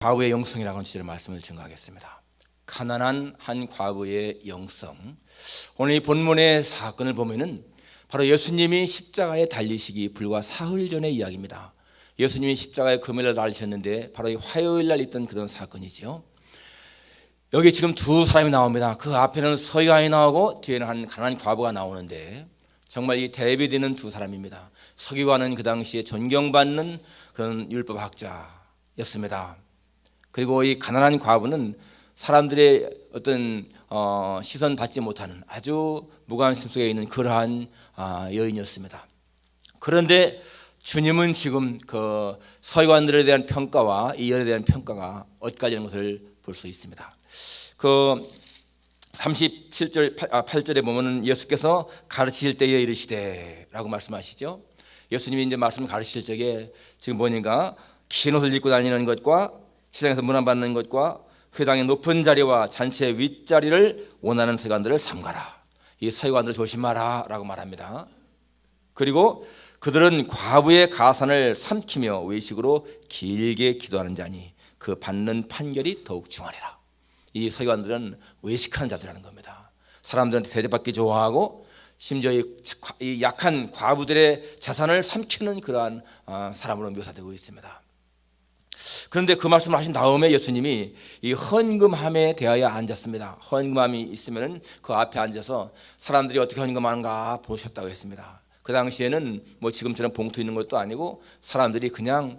과부의 영성이라고 하는 주제로 말씀을 증거하겠습니다. 가난한 한 과부의 영성. 오늘 이 본문의 사건을 보면은 바로 예수님이 십자가에 달리시기 불과 사흘 전의 이야기입니다. 예수님이 십자가에 금요일날 달리셨는데 바로 이 화요일날 있던 그런 사건이죠. 여기 지금 두 사람이 나옵니다. 그 앞에는 서기관이 나오고 뒤에는 한 가난한 과부가 나오는데 정말 이 대비되는 두 사람입니다. 서기관은 그 당시에 존경받는 그런 율법학자였습니다. 그리고 이 가난한 과부는 사람들의 어떤 시선 받지 못하는 아주 무관심 속에 있는 그러한 여인이었습니다. 그런데 주님은 지금 그 서기관들에 대한 평가와 이 여인에 대한 평가가 엇갈리는 것을 볼 수 있습니다. 그 37절 8절에 보면은 예수께서 가르치실 때에 이르시되 라고 말씀하시죠. 예수님이 이제 말씀을 가르치실 적에 지금 보니까 긴 옷을 입고 다니는 것과 시장에서 문안받는 것과 회당의 높은 자리와 잔치의 윗자리를 원하는 서기관들을 삼가라. 이 서기관들을 조심하라 라고 말합니다. 그리고 그들은 과부의 가산을 삼키며 외식으로 길게 기도하는 자니 그 받는 판결이 더욱 중하리라. 이 서기관들은 외식하는 자들이라는 겁니다. 사람들한테 대접받기 좋아하고 심지어 이 약한 과부들의 자산을 삼키는 그러한 사람으로 묘사되고 있습니다. 그런데 그 말씀을 하신 다음에 예수님이 이 헌금함에 대하여 앉았습니다. 헌금함이 있으면 그 앞에 앉아서 사람들이 어떻게 헌금하는가 보셨다고 했습니다. 그 당시에는 뭐 지금처럼 봉투 있는 것도 아니고 사람들이 그냥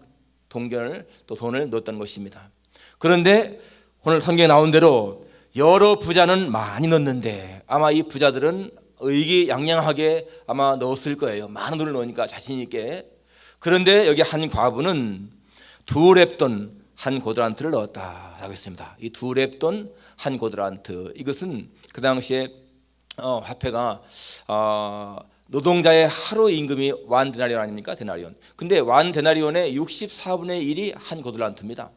동전을 또 돈을 넣었던 것입니다. 그런데 오늘 성경에 나온 대로 여러 부자는 많이 넣었는데 아마 이 부자들은 의기양양하게 아마 넣었을 거예요. 많은 돈을 넣으니까 자신 있게. 그런데 여기 한 과부는 2렙돈 한 고드란트를 넣었다라고 했습니다. 이 2렙돈 한 고드란트, 이것은 그 당시에 화폐가 노동자의 하루 임금이 완 데나리온 아닙니까? 데나리온. 근데 완 데나리온의 64분의 1이 한 고드란트입니다.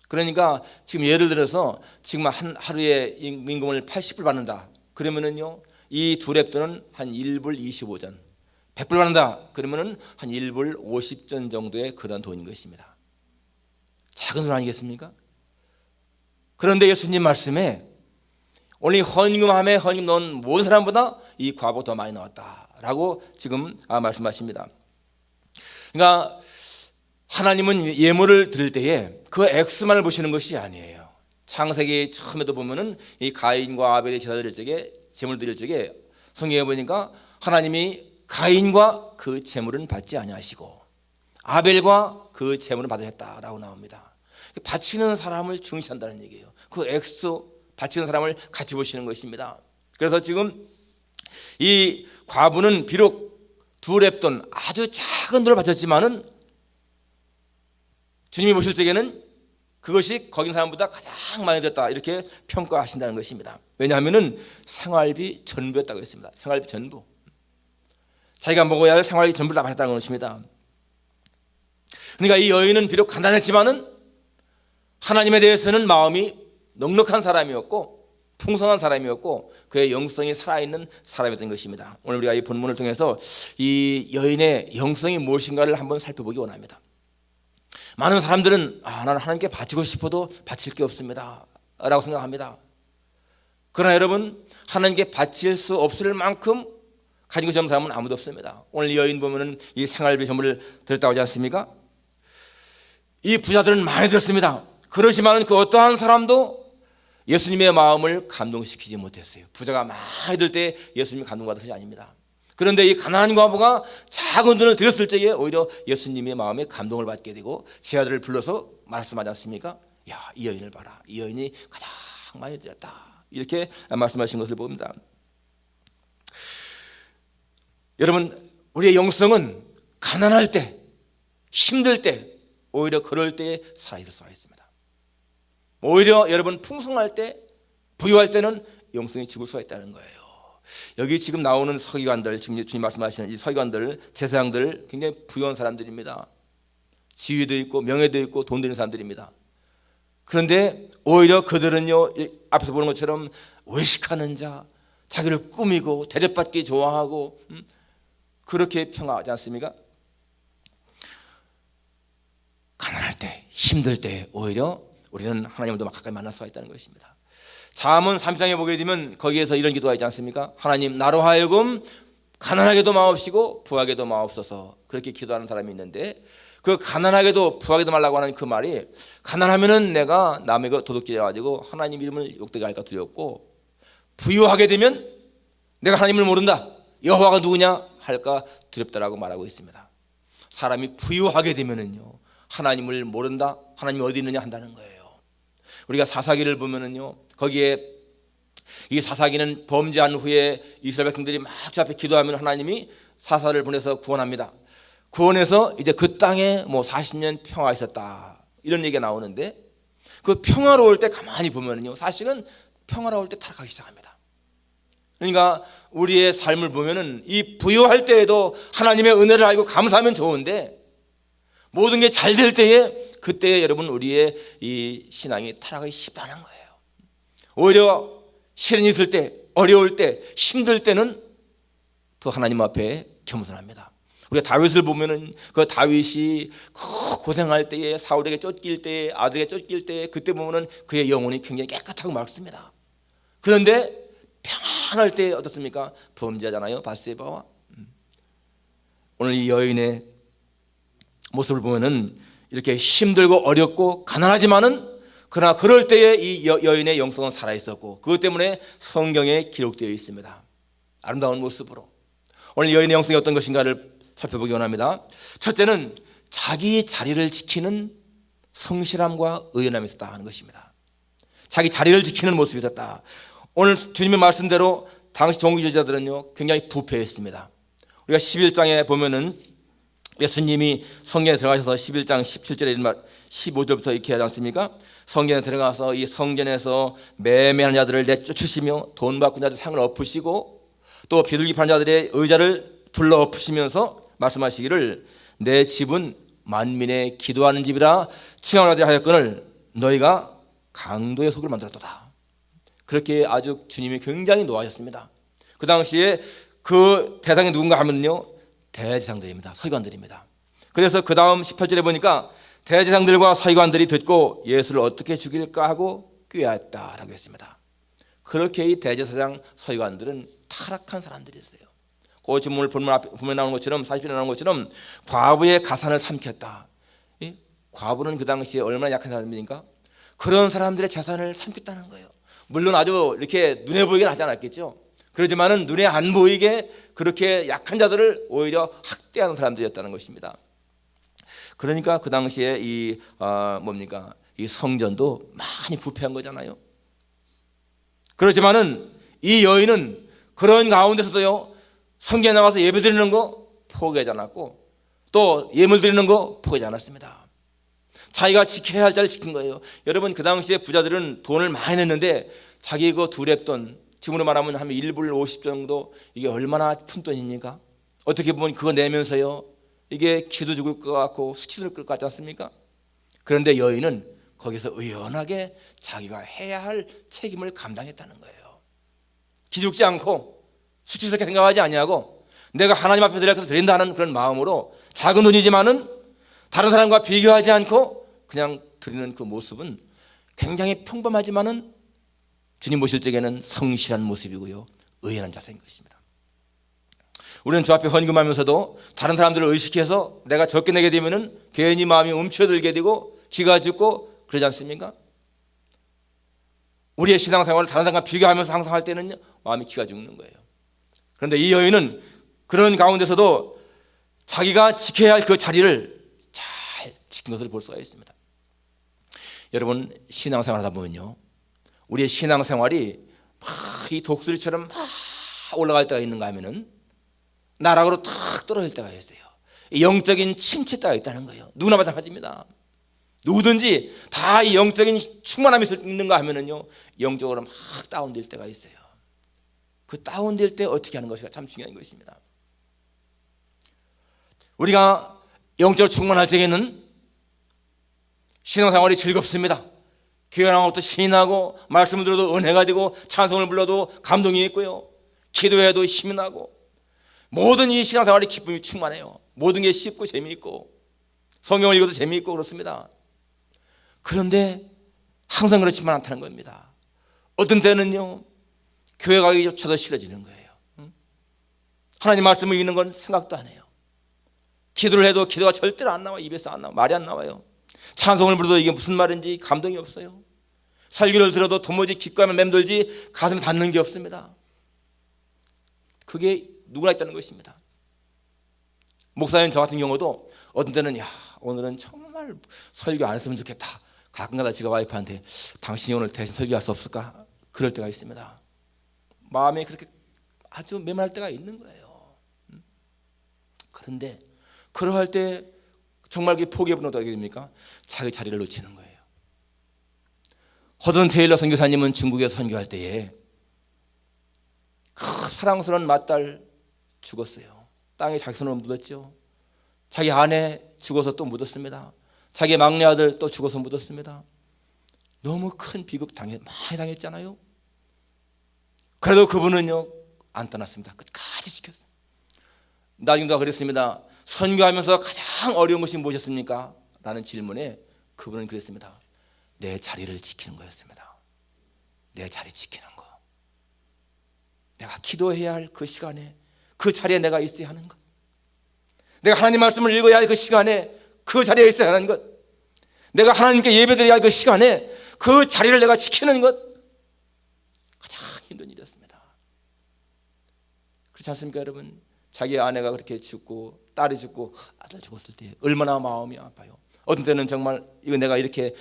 그러니까 지금 예를 들어서 지금 하루에 임금을 80불 받는다. 그러면은요, 이 2렙돈은 한 1불 25전. 100불 받는다. 그러면은 한 1불 50전 정도의 그런 돈인 것입니다. 작은 돈 아니겠습니까? 그런데 예수님 말씀에 오늘 헌금함에 헌금 넣은 모든 사람보다 이 과부가 더 많이 넣었다라고 지금 말씀하십니다. 그러니까 하나님은 예물을 드릴 때에 그 액수만을 보시는 것이 아니에요. 창세기 처음에도 보면은 이 가인과 아벨이 제사 드릴 적에 제물 드릴 적에 성경에 보니까 하나님이 가인과 그 제물은 받지 아니하시고 아벨과 그 제물은 받으셨다라고 나옵니다. 바치는 사람을 중시한다는 얘기예요. 그 액수 바치는 사람을 같이 보시는 것입니다. 그래서 지금 이 과부는 비록 2렙돈 아주 작은 돈을 바쳤지만은 주님이 보실 적에는 그것이 거기 있는 사람보다 가장 많이 됐다 이렇게 평가하신다는 것입니다. 왜냐하면은 생활비 전부였다고 했습니다. 생활비 전부. 자기가 먹어야 할 생활비 전부를 다 받았다는 것입니다. 그러니까 이 여인은 비록 가난했지만은 하나님에 대해서는 마음이 넉넉한 사람이었고 풍성한 사람이었고 그의 영성이 살아있는 사람이었던 것입니다. 오늘 우리가 이 본문을 통해서 이 여인의 영성이 무엇인가를 한번 살펴보기 원합니다. 많은 사람들은 나는 하나님께 바치고 싶어도 바칠 게 없습니다 라고 생각합니다. 그러나 여러분, 하나님께 바칠 수 없을 만큼 가진 것이 없는 사람은 아무도 없습니다. 오늘 이 여인 보면은 이 생활비 전부를 드렸다고 하지 않습니까? 이 부자들은 많이 들었습니다. 그렇지만 그 어떠한 사람도 예수님의 마음을 감동시키지 못했어요. 부자가 많이 들 때 예수님이 감동받은 것이 아닙니다. 그런데 이 가난한 과부가 작은 돈을 드렸을 때에 오히려 예수님의 마음에 감동을 받게 되고 제 아들을 불러서 말씀하지 않습니까? 야, 이 여인을 봐라. 이 여인이 가장 많이 드렸다. 이렇게 말씀하신 것을 봅니다. 여러분, 우리의 영성은 가난할 때, 힘들 때, 오히려 그럴 때에 살아있을 수가 있습니다. 오히려 여러분 풍성할 때, 부유할 때는 영성이 죽을 수가 있다는 거예요. 여기 지금 나오는 서기관들, 지금 주님 말씀하시는 이 서기관들, 제사장들 굉장히 부유한 사람들입니다. 지위도 있고 명예도 있고 돈 되는 사람들입니다. 그런데 오히려 그들은요, 앞에서 보는 것처럼 외식하는 자, 자기를 꾸미고 대접받기 좋아하고 그렇게 평가하지 않습니까? 가난할 때, 힘들 때 오히려 우리는 하나님을 더 가까이 만날 수가 있다는 것입니다. 잠언 3장에 보게 되면 거기에서 이런 기도가 있지 않습니까? 하나님, 나로 하여금 가난하게도 마옵시고 부하게도 마옵소서. 그렇게 기도하는 사람이 있는데, 그 가난하게도 부하게도 말라고 하는 그 말이, 가난하면은 내가 남에게 도둑질해가지고 하나님 이름을 욕되게 할까 두렵고, 부유하게 되면 내가 하나님을 모른다, 여호와가 누구냐 할까 두렵다라고 말하고 있습니다. 사람이 부유하게 되면은요, 하나님을 모른다, 하나님이 어디 있느냐 한다는 거예요. 우리가 사사기를 보면은요, 거기에 이 사사기는 범죄한 후에 이스라엘 백성들이 막 주 앞에 기도하면 하나님이 사사를 보내서 구원합니다. 구원해서 이제 그 땅에 뭐 40년 평화가 있었다, 이런 얘기가 나오는데, 그 평화로울 때 가만히 보면은요, 사실은 평화로울 때 타락하기 시작합니다. 그러니까 우리의 삶을 보면은 이 부유할 때에도 하나님의 은혜를 알고 감사하면 좋은데, 모든 게 잘 될 때에, 그때 여러분 우리의 이 신앙이 타락하기 쉽다는 거예요. 오히려 시련이 있을 때, 어려울 때, 힘들 때는 더 하나님 앞에 겸손합니다. 우리가 다윗을 보면은 그 다윗이 고생할 때에, 사울에게 쫓길 때에, 아들에게 쫓길 때에, 그때 보면은 그의 영혼이 굉장히 깨끗하고 맑습니다. 그런데 평안할 때 어떻습니까? 범죄하잖아요, 바세바와. 오늘 이 여인의 모습을 보면은 이렇게 힘들고 어렵고 가난하지만은, 그러나 그럴 때에 이 여인의 영성은 살아있었고, 그것 때문에 성경에 기록되어 있습니다. 아름다운 모습으로. 오늘 여인의 영성이 어떤 것인가를 살펴보기 원합니다. 첫째는 자기 자리를 지키는 성실함과 의연함이 있었다 하는 것입니다. 자기 자리를 지키는 모습이 있었다. 오늘 주님의 말씀대로 당시 종교주의자들은요, 굉장히 부패했습니다. 우리가 11장에 보면은 예수님이 성전에 들어가셔서 11장 17절에 15절부터 이렇게 하지 않습니까? 성전에 들어가서 이 성전에서 매매하는 자들을 내쫓으시며 돈 받고 자들 상을 엎으시고, 또 비둘기 파는 자들의 의자를 둘러 엎으시면서 말씀하시기를, 내 집은 만민의 기도하는 집이라 칭함을 하였거늘 너희가 강도의 속을 만들었도다. 그렇게 아주 주님이 굉장히 노하셨습니다. 그 당시에 그 대상이 누군가 하면요, 대제사장들입니다. 서기관들입니다. 그래서 그 다음 18절에 보니까 대제사장들과 서기관들이 듣고 예수를 어떻게 죽일까 하고 꾀했다라고 했습니다. 그렇게 이 대제사장 서기관들은 타락한 사람들이었어요. 그 지문 보면 나오는 것처럼, 40절에 나오는 것처럼 과부의 가산을 삼켰다. 과부는 그 당시에 얼마나 약한 사람들입니까? 그런 사람들의 재산을 삼켰다는 거예요. 물론 아주 이렇게 눈에 보이긴 하지 않았겠죠. 그렇지만은 눈에 안 보이게 그렇게 약한 자들을 오히려 학대하는 사람들이었다는 것입니다. 그러니까 그 당시에 이 성전도 많이 부패한 거잖아요. 그렇지만은 이 여인은 그런 가운데서도요, 성전에 나가서 예배 드리는 거 포기하지 않았고, 또 예물 드리는 거 포기하지 않았습니다. 자기가 지켜야 할 자를 지킨 거예요. 여러분, 그 당시에 부자들은 돈을 많이 냈는데, 자기 그 두렙돈, 지금으로 말하면 한 1불 50 정도, 이게 얼마나 푼 돈입니까? 어떻게 보면 그거 내면서요, 이게 기도 죽을 것 같고 수치스러울 것 같지 않습니까? 그런데 여인은 거기서 의연하게 자기가 해야 할 책임을 감당했다는 거예요. 기죽지 않고 수치스럽게 생각하지 아니하고, 내가 하나님 앞에 드린다는 그런 마음으로 작은 돈이지만은 다른 사람과 비교하지 않고 그냥 드리는 그 모습은 굉장히 평범하지만은 주님 보실 적에는 성실한 모습이고요, 의연한 자세인 것입니다. 우리는 주 앞에 헌금하면서도 다른 사람들을 의식해서 내가 적게 내게 되면은 괜히 마음이 움츠러들게 되고 기가 죽고 그러지 않습니까? 우리의 신앙생활을 다른 사람과 비교하면서 항상 할 때는 마음이 기가 죽는 거예요. 그런데 이 여인은 그런 가운데서도 자기가 지켜야 할 그 자리를 잘 지킨 것을 볼 수가 있습니다. 여러분, 신앙생활 하다 보면요, 우리의 신앙생활이 막 이 독수리처럼 막 올라갈 때가 있는가 하면은 나락으로 탁 떨어질 때가 있어요. 영적인 침체 때가 있다는 거예요. 누구나 마찬가지입니다. 누구든지 다 이 영적인 충만함이 있는가 하면은요, 영적으로 막 다운될 때가 있어요. 그 다운될 때 어떻게 하는 것이 참 중요한 것입니다. 우리가 영적으로 충만할 적에는 신앙생활이 즐겁습니다. 교회 나가는 것도 신이 나고, 말씀을 들어도 은혜가 되고, 찬송을 불러도 감동이 있고요, 기도해도 힘이 나고, 모든 이 신앙생활이 기쁨이 충만해요. 모든 게 쉽고 재미있고, 성경을 읽어도 재미있고 그렇습니다. 그런데 항상 그렇지만 않다는 겁니다. 어떤 때는요 교회 가기조차도 싫어지는 거예요. 하나님 말씀을 읽는 건 생각도 안 해요. 기도를 해도 기도가 절대로 안 나와. 입에서 안 나와. 말이 안 나와요. 찬송을 부르도 이게 무슨 말인지 감동이 없어요. 설교를 들어도 도무지 귓감에 맴돌지 가슴에 닿는 게 없습니다. 그게 누구나 있다는 것입니다. 목사님 저 같은 경우도 어떤 때는 야 오늘은 정말 설교 안 했으면 좋겠다. 가끔가다 제가 와이프한테 당신이 오늘 대신 설교할 수 없을까? 그럴 때가 있습니다. 마음이 그렇게 아주 메말할 때가 있는 거예요. 그런데 그러할 때 정말 포기해보면 어떻게 됩니까? 자기 자리를 놓치는 거예요. 허든 테일러 선교사님은 중국에서 선교할 때에 그 사랑스러운 맏딸 죽었어요. 땅에 자기 손으로 묻었죠. 자기 아내 죽어서 또 묻었습니다. 자기 막내 아들 또 죽어서 묻었습니다. 너무 큰 비극 많이 당했잖아요. 그래도 그분은요 안 떠났습니다. 끝까지 지켰어요. 나중에 그랬습니다. 선교하면서 가장 어려운 것이 무엇이었습니까? 라는 질문에 그분은 그랬습니다. 내 자리를 지키는 거였습니다. 내 자리 지키는 거. 내가 기도해야 할 그 시간에 그 자리에 내가 있어야 하는 것. 내가 하나님 말씀을 읽어야 할 그 시간에 그 자리에 있어야 하는 것. 내가 하나님께 예배드려야 할 그 시간에 그 자리를 내가 지키는 것. 가장 힘든 일이었습니다. 그렇지 않습니까 여러분? 자기 아내가 그렇게 죽고 딸이 죽고 아들 죽었을 때 얼마나 마음이 아파요. 어떤 때는 정말 이거 내가 이렇게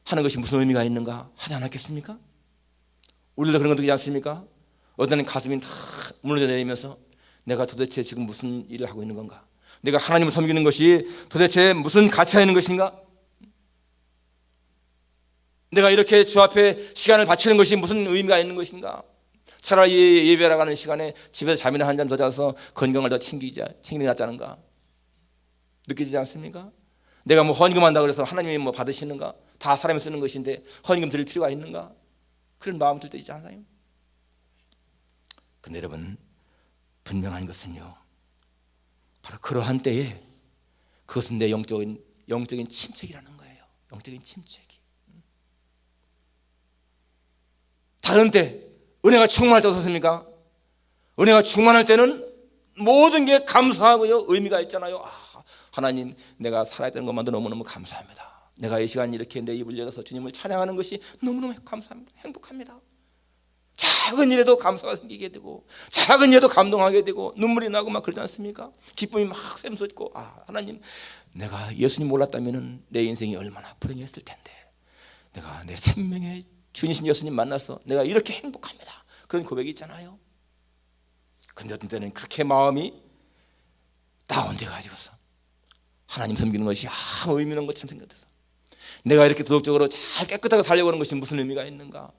하는 것이 무슨 의미가 있는가 하지 않았겠습니까? 우리도 그런 거 느끼지 않습니까? 어떤 때는 가슴이 다 무너져 내리면서 내가 도대체 지금 무슨 일을 하고 있는 건가? 내가 하나님을 섬기는 것이 도대체 무슨 가치가 있는 것인가? 내가 이렇게 주 앞에 시간을 바치는 것이 무슨 의미가 있는 것인가? 차라리 예배하러 가는 시간에 집에서 잠이나 한 잔 더 자서 건강을 더 챙기는 게 낫지 않은가? 느끼지 않습니까? 내가 헌금한다고 해서 하나님이 받으시는가? 다 사람이 쓰는 것인데 헌금 드릴 필요가 있는가? 그런 마음 들 때 있지 않아요? 근데 여러분 분명한 것은요 바로 그러한 때에 그것은 내 영적인 침체기라는 거예요. 영적인 침체기. 다른 때 은혜가 충만할 때 어떻습니까? 은혜가 충만할 때는 모든 게 감사하고요 의미가 있잖아요. 하나님 내가 살아있다는 것만도 너무너무 감사합니다. 내가 이 시간 이렇게 내 입을 열어서 주님을 찬양하는 것이 너무너무 감사합니다. 행복합니다. 작은 일에도 감사가 생기게 되고 작은 일에도 감동하게 되고 눈물이 나고 막 그러지 않습니까? 기쁨이 막 샘솟고 하나님 내가 예수님 몰랐다면 내 인생이 얼마나 불행했을 텐데 내가 내 생명의 주님이신 예수님 만나서 내가 이렇게 행복합니다. 그런 고백이 있잖아요. 근데 어떤 때는 그렇게 마음이 다운돼 가지고서 하나님 섬기는 것이 아무 의미 없는 것처럼 생각돼서 내가 이렇게 도덕적으로 잘 깨끗하게 살려고 하는 것이 무슨 의미가 있는가?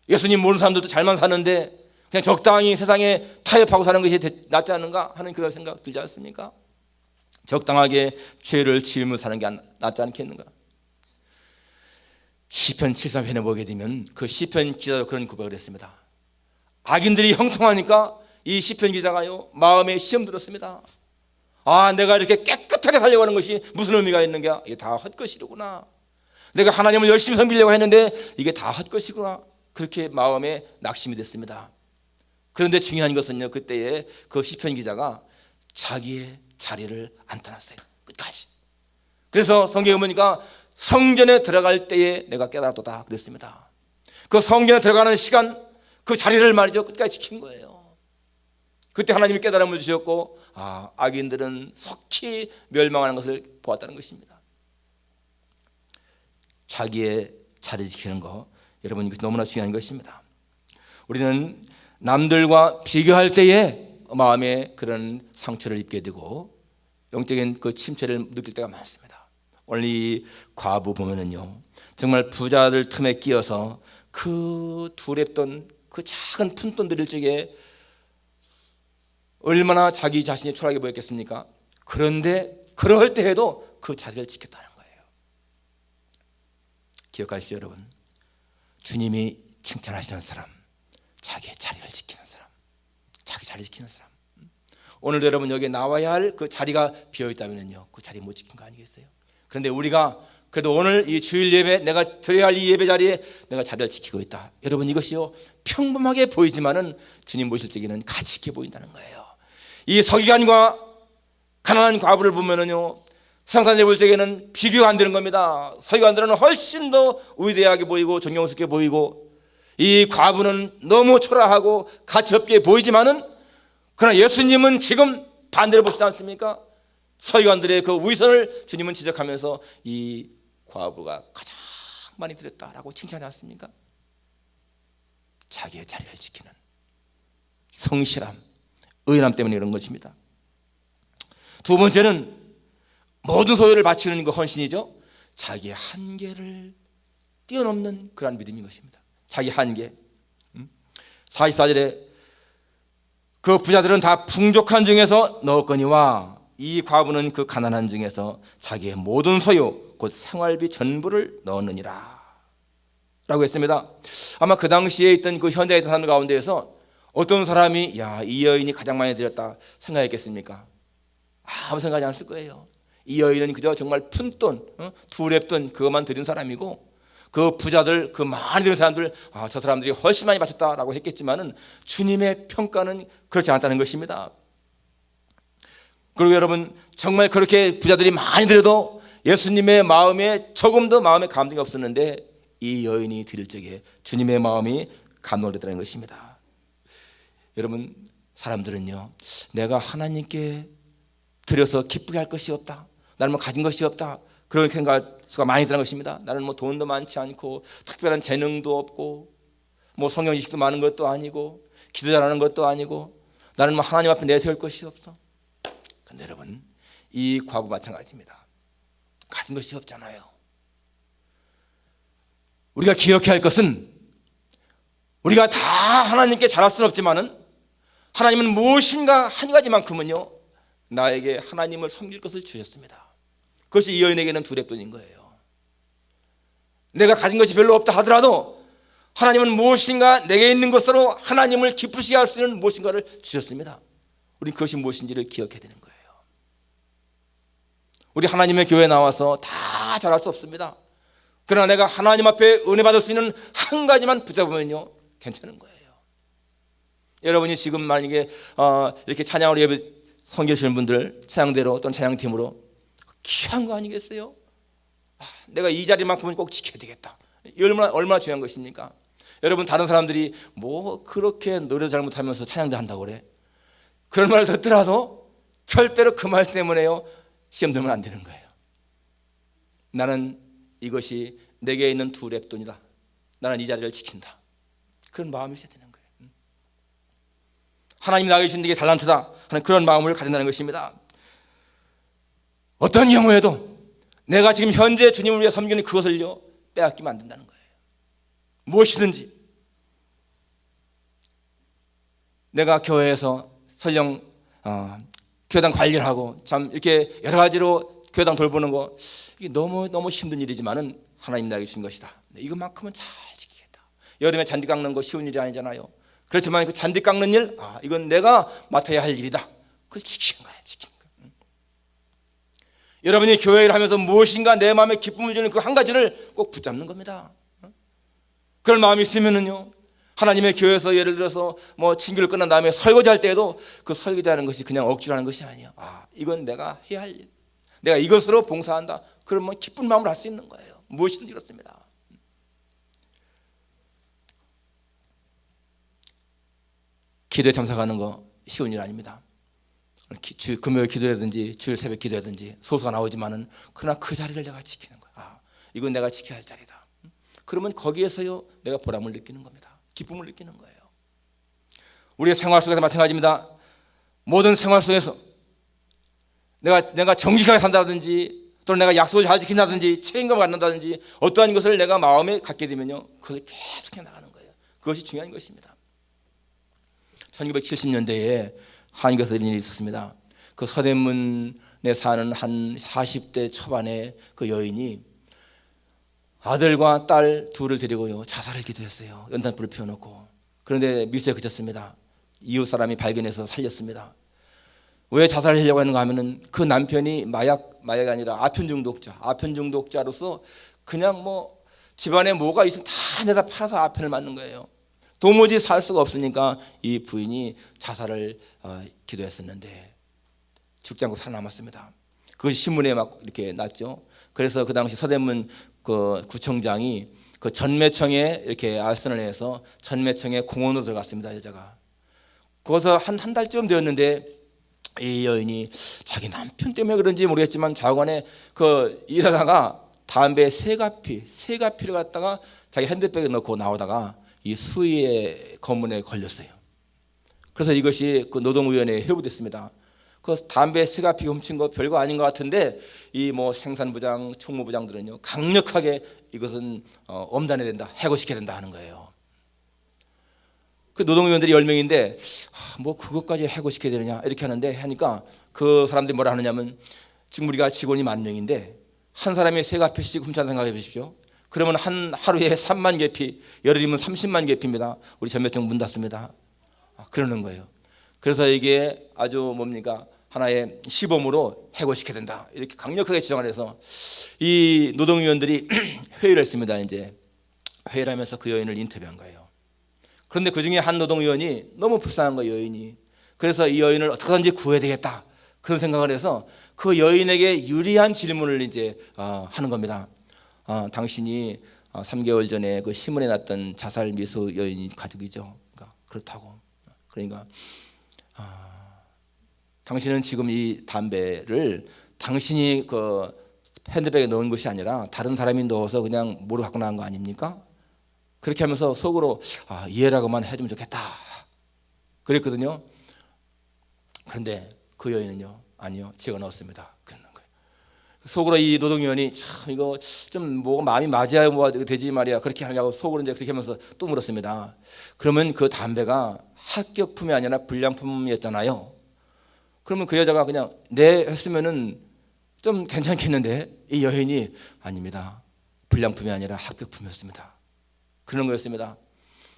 예수님 모르는 사람들도 잘만 사는데 그냥 적당히 세상에 타협하고 사는 것이 낫지 않은가 하는 그런 생각 들지 않습니까? 적당하게 죄를 지으며 사는 게 낫지 않겠는가? 시편 73편에 보게 되면 그 시편 기자도 그런 고백을 했습니다. 악인들이 형통하니까 이 시편 기자가요 마음에 시험 들었습니다. 내가 이렇게 깨끗하게 살려고 하는 것이 무슨 의미가 있는가? 이게 다 헛것이로구나. 내가 하나님을 열심히 섬기려고 했는데 이게 다 헛것이구나. 그렇게 마음에 낙심이 됐습니다. 그런데 중요한 것은요 그때에 그 시편 기자가 자기의 자리를 안 떠났어요. 끝까지. 그래서 성경에 보니까 성전에 들어갈 때에 내가 깨달았도다 그랬습니다. 그 성전에 들어가는 시간 그 자리를 말이죠 끝까지 지킨 거예요. 그때 하나님이 깨달음을 주셨고 악인들은 속히 멸망하는 것을 보았다는 것입니다. 자기의 자리 지키는 거 여러분 이것이 너무나 중요한 것입니다. 우리는 남들과 비교할 때에 마음에 그런 상처를 입게 되고 영적인 그 침체를 느낄 때가 많습니다. 오늘 이 과부 보면은요 정말 부자들 틈에 끼어서 그 두렵던 그 작은 푼돈들 일적에 얼마나 자기 자신이 초라하게 보였겠습니까? 그런데 그럴 때에도 그 자리를 지켰다는 거예요. 기억하십시오 여러분. 주님이 칭찬하시는 사람, 자기의 자리를 지키는 사람, 자기 자리 지키는 사람. 오늘도 여러분 여기에 나와야 할 그 자리가 비어있다면요 그 자리 못 지킨 거 아니겠어요? 그런데 우리가 그래도 오늘 이 주일 예배, 내가 드려야 할 이 예배 자리에 내가 자리를 지키고 있다. 여러분, 이것이요 평범하게 보이지만은 주님 모실 적에는 가치 있게 보인다는 거예요. 이 서기관과 가난한 과부를 보면은요, 세상 사람들이 볼 적에는 비교가 안 되는 겁니다. 서기관들은 훨씬 더 위대하게 보이고 존경스럽게 보이고, 이 과부는 너무 초라하고 가치 없게 보이지만은, 그러나 예수님은 지금 반대로 보시지 않습니까? 서기관들의 그 위선을 주님은 지적하면서 이 과부가 가장 많이 드렸다라고 칭찬하지 않습니까? 자기의 자리를 지키는 성실함, 의인함 때문에 이런 것입니다. 두 번째는 모든 소유를 바치는 그 헌신이죠. 자기의 한계를 뛰어넘는 그러한 믿음인 것입니다. 자기 한계. 44절에 그 부자들은 다 풍족한 중에서 넣었거니와 이 과부는 그 가난한 중에서 자기의 모든 소유 곧 생활비 전부를 넣었느니라 라고 했습니다. 아마 그 당시에 있던 그 현장에 있던 사람들 가운데에서 어떤 사람이 야, 이 여인이 가장 많이 드렸다 생각했겠습니까? 아무 생각하지 않았을 거예요. 이 여인은 그저 정말 푼돈, 두랩돈 그것만 드린 사람이고, 그 부자들, 그 많이 드린 사람들, 저 사람들이 훨씬 많이 바쳤다라고 했겠지만은 주님의 평가는 그렇지 않았다는 것입니다. 그리고 여러분, 정말 그렇게 부자들이 많이 드려도 예수님의 마음에 조금 더 마음에 감동이 없었는데, 이 여인이 드릴 적에 주님의 마음이 감동됐다는 것입니다. 여러분, 사람들은요, 내가 하나님께 드려서 기쁘게 할 것이 없다, 나는 뭐 가진 것이 없다, 그런 생각할 수가 많이 드는 것입니다. 나는 뭐 돈도 많지 않고 특별한 재능도 없고 뭐 성경 지식도 많은 것도 아니고 기도 잘하는 것도 아니고 나는 뭐 하나님 앞에 내세울 것이 없어. 근데 여러분, 이 과부 마찬가지입니다. 가진 것이 없잖아요. 우리가 기억해야 할 것은, 우리가 다 하나님께 잘할 수는 없지만은 하나님은 무엇인가 한 가지만큼은요, 나에게 하나님을 섬길 것을 주셨습니다. 그것이 이 여인에게는 두랩돈인 거예요. 내가 가진 것이 별로 없다 하더라도 하나님은 무엇인가 내게 있는 것으로 하나님을 기쁘시게 할 수 있는 무엇인가를 주셨습니다. 우리는 그것이 무엇인지를 기억해야 되는 거예요. 우리 하나님의 교회에 나와서 다 잘할 수 없습니다. 그러나 내가 하나님 앞에 은혜 받을 수 있는 한 가지만 붙잡으면요, 괜찮은 거예요. 여러분이 지금 만약에 이렇게 찬양으로 예배 섬기시는 분들, 찬양대로 또는 찬양팀으로 귀한 거 아니겠어요? 내가 이 자리만큼은 꼭 지켜야 되겠다. 얼마나 중요한 것입니까? 여러분, 다른 사람들이 뭐 그렇게 노래 잘못하면서 찬양도 한다고 그래. 그런 말을 듣더라도 절대로 그 말 때문에요, 시험 들면 안 되는 거예요. 나는 이것이 내게 있는 두랩돈이다, 나는 이 자리를 지킨다, 그런 마음이 있어야 되는 거예요. 하나님이 나에게 주신 게 달란트다 하는 그런 마음을 가진다는 것입니다. 어떤 경우에도 내가 지금 현재 주님을 위해 섬기는 그것을요, 빼앗기면 안 된다는 거예요. 무엇이든지 내가 교회에서 설령 교회당 관리를 하고 참 이렇게 여러 가지로 교회당 돌보는 거, 이게 너무 힘든 일이지만은 하나님 나에게 주신 것이다, 이것만큼은 잘 지키겠다. 여름에 잔디 깎는 거 쉬운 일이 아니잖아요. 그렇지만 그 잔디 깎는 일, 이건 내가 맡아야 할 일이다, 그걸 지키는 거야, 지키는 거야. 여러분이 교회 일을 하면서 무엇인가 내 마음에 기쁨을 주는 그 한 가지를 꼭 붙잡는 겁니다. 그런 마음이 있으면은요, 하나님의 교회에서 예를 들어서 뭐 친교를 끝난 다음에 설거지할 때에도 그 설거지하는 것이 그냥 억지로 하는 것이 아니에요. 이건 내가 해야 할 일, 내가 이것으로 봉사한다, 그러면 기쁜 마음으로 할 수 있는 거예요. 무엇이든지 그렇습니다. 기도에 참석하는 거 쉬운 일 아닙니다. 금요일 기도라든지 주일 새벽 기도라든지 소수가 나오지만은 그러나 그 자리를 내가 지키는 거야. 이건 내가 지켜야 할 자리다. 그러면 거기에서요, 내가 보람을 느끼는 겁니다. 기쁨을 느끼는 거예요. 우리의 생활 속에서 마찬가지입니다. 모든 생활 속에서 내가 정직하게 산다든지 또는 내가 약속을 잘 지킨다든지 책임감을 갖는다든지 어떠한 것을 내가 마음에 갖게 되면요, 그것을 계속해 나가는 거예요. 그것이 중요한 것입니다. 1970년대에 한국에서 이런 일이 있었습니다. 그 서대문에 사는 한 40대 초반의 그 여인이 아들과 딸 둘을 데리고요, 자살을 기도했어요. 연탄불을 피워놓고. 그런데 미수에 그쳤습니다. 이웃 사람이 발견해서 살렸습니다. 왜 자살을 하려고 하는가 하면은 그 남편이 마약이 아니라 아편 중독자로서 그냥 뭐 집안에 뭐가 있으면 다 내다 팔아서 아편을 맞는 거예요. 도무지 살 수가 없으니까 이 부인이 자살을 기도했었는데 죽지 않고 살아남았습니다. 그것이 신문에 막 이렇게 났죠. 그래서 그 당시 서대문 그 구청장이 그 전매청에 이렇게 알선을 해서 전매청에 공원으로 들어갔습니다. 여자가 거기서 한 달쯤 되었는데 이 여인이 자기 남편 때문에 그런지 모르겠지만 자관에 그 일하다가 담배 세가피를 갖다가 자기 핸드백에 넣고 나오다가 이 수의의 검문에 걸렸어요. 그래서 이것이 그 노동위원회에 회부됐습니다. 그 담배 세가피 훔친 거 별거 아닌 것 같은데 이 뭐 생산부장, 총무부장들은요 강력하게 이것은 엄단해야 된다, 해고시켜야 된다 하는 거예요. 그 노동위원들이 10명인데 뭐 그것까지 해고시켜야 되느냐 이렇게 하니까 그 사람들이 뭐라 하느냐면 지금 우리가 직원이 10,000명인데 한 사람이 세가피씩 훔친다 생각해 보십시오. 그러면 한 하루에 3만 개피, 열흘이면 30만 개피입니다. 우리 전매청 문 닫습니다. 그러는 거예요. 그래서 이게 아주 뭡니까 하나의 시범으로 해고시켜야 된다 이렇게 강력하게 주장을 해서 이 노동위원들이 회의를 했습니다. 이제 회의를 하면서 그 여인을 인터뷰한 거예요. 그런데 그 중에 한 노동위원이 너무 불쌍한 거예요, 여인이. 그래서 이 여인을 어떻게든지 구해야 되겠다 그런 생각을 해서 그 여인에게 유리한 질문을 이제 하는 겁니다. 당신이 3개월 전에 그 신문에 났던 자살 미수 여인이 가족이죠. 그렇다고. 그러니까 당신은 지금 이 담배를 당신이 그 핸드백에 넣은 것이 아니라 다른 사람이 넣어서 그냥 모르고 갖고 나간 거 아닙니까? 그렇게 하면서 속으로 이해라고만 해주면 좋겠다 그랬거든요. 그런데 그 여인은요, 아니요, 제가 넣었습니다. 그러는 거예요. 속으로 이 노동위원이 참 이거 좀 뭐가 마음이 맞아야 뭐 되지 말이야 그렇게 하냐고 속으로 이제 그렇게 하면서 또 물었습니다. 그러면 그 담배가 합격품이 아니라 불량품이었잖아요. 그러면 그 여자가 그냥 네 했으면은 좀 괜찮겠는데 이 여인이 아닙니다. 불량품이 아니라 합격품이었습니다. 그런 거였습니다.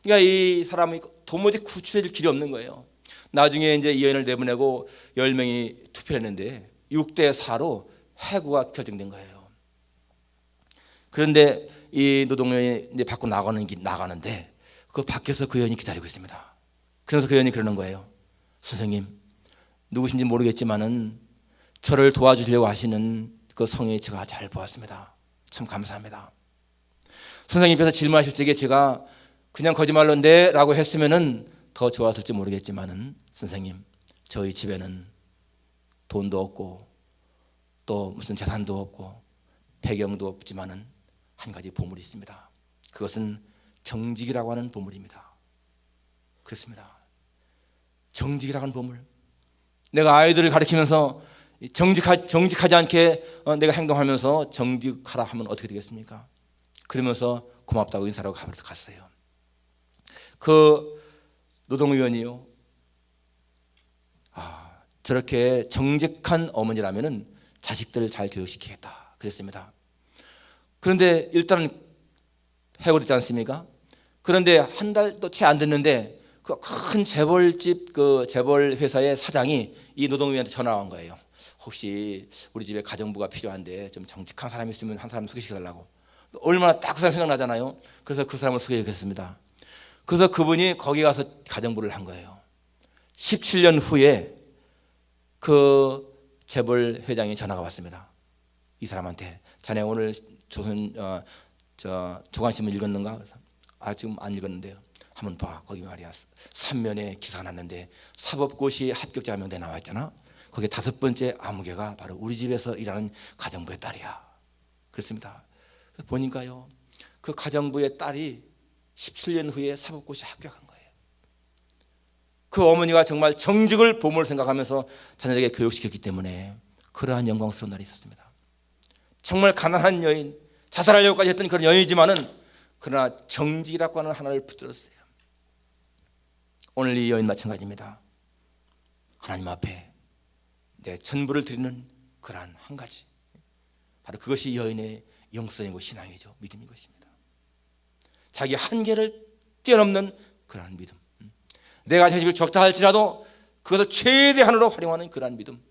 그러니까 이 사람이 도무지 구출해줄 길이 없는 거예요. 나중에 이제 이 여인을 내보내고 10명이 투표를 했는데 6대4로 해고가 결정된 거예요. 그런데 이 노동요원이 이제 밖으로 나가는데 그 밖에서 그 여인이 기다리고 있습니다. 그래서 그 여인이 그러는 거예요. 선생님, 누구신지 모르겠지만은 저를 도와주려고 하시는 그 성의 제가 잘 보았습니다. 참 감사합니다. 선생님께서 질문하실 적에 제가 그냥 거짓말로 네 라고 했으면은 더 좋았을지 모르겠지만은 선생님, 저희 집에는 돈도 없고 또 무슨 재산도 없고 배경도 없지만은 한 가지 보물이 있습니다. 그것은 정직이라고 하는 보물입니다. 그렇습니다. 정직이라고 하는 보물. 내가 아이들을 가르치면서 정직하지 않게 내가 행동하면서 정직하라 하면 어떻게 되겠습니까? 그러면서 고맙다고 인사하고 갔어요. 그 노동위원이요, 저렇게 정직한 어머니라면은 자식들을 잘 교육시키겠다 그랬습니다. 그런데 일단은 해고됐지 않습니까? 그런데 한 달도 채 안 됐는데 그 큰 재벌집 그 재벌 회사의 사장이 이 노동위원한테 전화가 온 거예요. 혹시 우리 집에 가정부가 필요한데 좀 정직한 사람이 있으면 한 사람 소개시켜달라고. 얼마나 딱 그 사람 생각나잖아요. 그래서 그 사람을 소개시켰습니다. 그래서 그분이 거기 가서 가정부를 한 거예요. 17년 후에 그 재벌 회장이 전화가 왔습니다. 이 사람한테 자네 오늘 조간신문 읽었는가? 지금 안 읽었는데요. 한번 봐. 거기 말이야 3면에 기사가 났는데 사법고시 합격자 명단에 나와 있잖아. 거기 5번째 아무개가 바로 우리 집에서 일하는 가정부의 딸이야. 그렇습니다. 그래서 보니까요, 그 가정부의 딸이 17년 후에 사법고시 합격한 거예요. 그 어머니가 정말 정직을 보물을 생각하면서 자녀에게 교육시켰기 때문에 그러한 영광스러운 날이 있었습니다. 정말 가난한 여인, 자살하려고까지 했던 그런 여인이지만은 그러나 정직이라고 하는 하나를 붙들었어요. 오늘 이 여인 마찬가지입니다. 하나님 앞에 내 전부를 드리는 그러한 한 가지, 바로 그것이 여인의 영성이고 신앙이죠. 믿음인 것입니다. 자기 한계를 뛰어넘는 그러한 믿음. 내가 자식이 적다 할지라도 그것을 최대한으로 활용하는 그러한 믿음.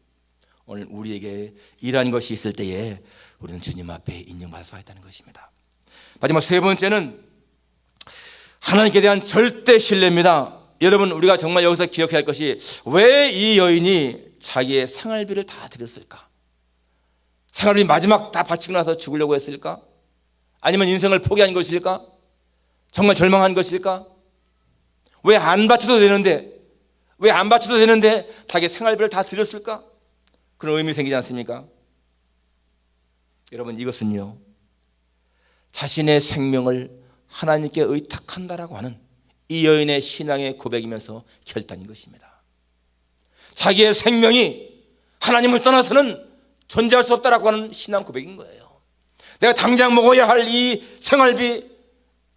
오늘 우리에게 이러한 것이 있을 때에 우리는 주님 앞에 인정받을 수가 있다는 것입니다. 마지막 세 번째는 하나님께 대한 절대 신뢰입니다. 여러분, 우리가 정말 여기서 기억해야 할 것이, 왜 이 여인이 자기의 생활비를 다 드렸을까? 생활비 마지막 다 바치고 나서 죽으려고 했을까? 아니면 인생을 포기한 것일까? 정말 절망한 것일까? 왜 안 바쳐도 되는데 자기 생활비를 다 드렸을까? 그런 의미 생기지 않습니까? 여러분, 이것은요, 자신의 생명을 하나님께 의탁한다라고 하는 이 여인의 신앙의 고백이면서 결단인 것입니다. 자기의 생명이 하나님을 떠나서는 존재할 수 없다라고 하는 신앙 고백인 거예요. 내가 당장 먹어야 할 이 생활비,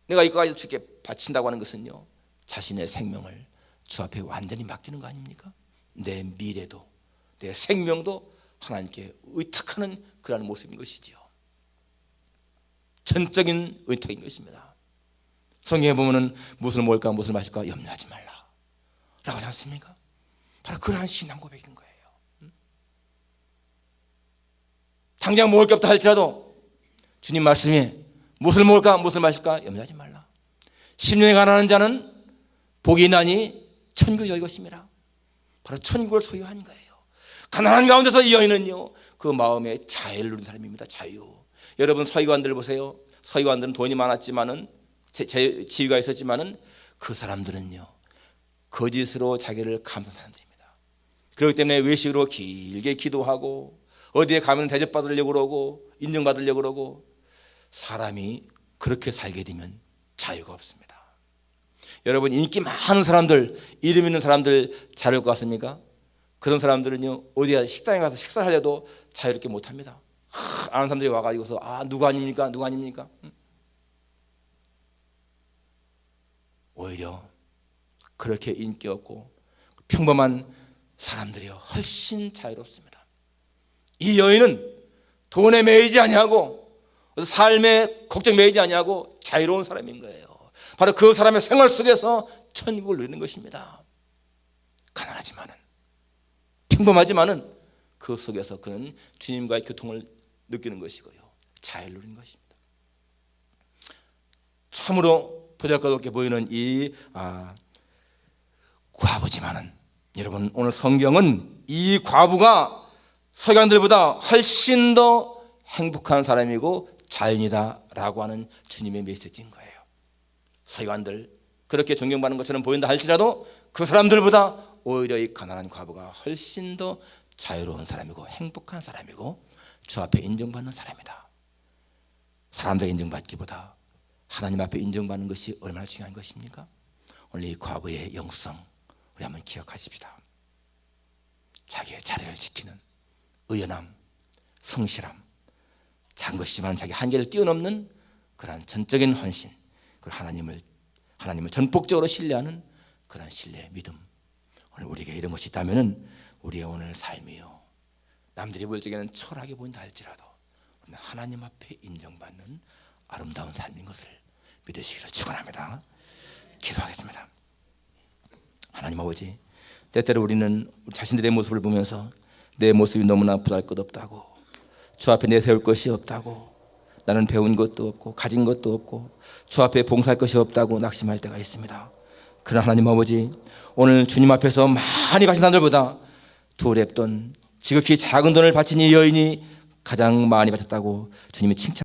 내가 이거까지 주께 바친다고 하는 것은요, 자신의 생명을 주 앞에 완전히 맡기는 거 아닙니까? 내 미래도 내 생명도 하나님께 의탁하는 그러한 모습인 것이지요. 전적인 의탁인 것입니다. 성경에 보면은 무엇을 먹을까 무엇을 마실까 염려하지 말라 라고 하지 않습니까? 바로 그러한 신앙 고백인 거예요. 당장 먹을 게 없다 할지라도 주님 말씀에 무엇을 먹을까 무엇을 마실까 염려하지 말라. 심령이 가난한 자는 복이 있나니 천국이 여기 것입니다. 바로 천국을 소유한 거예요. 가난한 가운데서 이 여인은요, 그 마음에 자유를 누린 사람입니다. 자유. 여러분, 서기관들 보세요. 서기관들은 돈이 많았지만은 지위가 있었지만은 그 사람들은요, 거짓으로 자기를 감싼 사람들입니다. 그렇기 때문에 외식으로 길게 기도하고 어디에 가면 대접받으려고 그러고 인정받으려고 그러고, 사람이 그렇게 살게 되면 자유가 없습니다. 여러분, 인기 많은 사람들, 이름 있는 사람들 자유로울 것 같습니까? 그런 사람들은요, 어디에 식당에 가서 식사를 하려도 자유롭게 못합니다. 아는 사람들이 와가지고서 누가 아닙니까? 누가 아닙니까? 오히려 그렇게 인기 없고 평범한 사람들이요, 훨씬 자유롭습니다. 이 여인은 돈에 매이지 아니하고 삶에 걱정 매이지 아니하고 자유로운 사람인 거예요. 바로 그 사람의 생활 속에서 천국을 누리는 것입니다. 가난하지만은, 평범하지만은 그 속에서 그는 주님과의 교통을 느끼는 것이고요, 자유를 누리는 것입니다. 참으로 보잘것없게 보이는 이 과부지만은, 여러분, 오늘 성경은 이 과부가 서기관들보다 훨씬 더 행복한 사람이고 자연이다라고 하는 주님의 메시지인 거예요. 서기관들 그렇게 존경받는 것처럼 보인다 할지라도 그 사람들보다 오히려 이 가난한 과부가 훨씬 더 자유로운 사람이고 행복한 사람이고 주 앞에 인정받는 사람이다. 사람들에게 인정받기보다 하나님 앞에 인정받는 것이 얼마나 중요한 것입니까? 오늘 이 과부의 영성 우리 한번 기억하십시다. 자기의 자리를 지키는 의연함, 성실함, 작은 것이지만 자기 한계를 뛰어넘는 그러한 전적인 헌신, 그리고 하나님을 전폭적으로 신뢰하는 그런 신뢰, 믿음. 오늘 우리에게 이런 것이 있다면은 우리의 오늘 삶이요, 남들이 볼 적에는 철학이 보인다 할지라도 우리는 하나님 앞에 인정받는 아름다운 삶인 것을 믿으시기를 축원합니다. 기도하겠습니다. 하나님 아버지, 때때로 우리는 자신들의 모습을 보면서 내 모습이 너무나 보잘것없다고, 주 앞에 내세울 것이 없다고, 나는 배운 것도 없고 가진 것도 없고 주 앞에 봉사할 것이 없다고 낙심할 때가 있습니다. 그러나 하나님 아버지, 오늘 주님 앞에서 많이 바친 사람들보다 두 랩돈, 지극히 작은 돈을 바친 이 여인이 가장 많이 바쳤다고 주님이 칭찬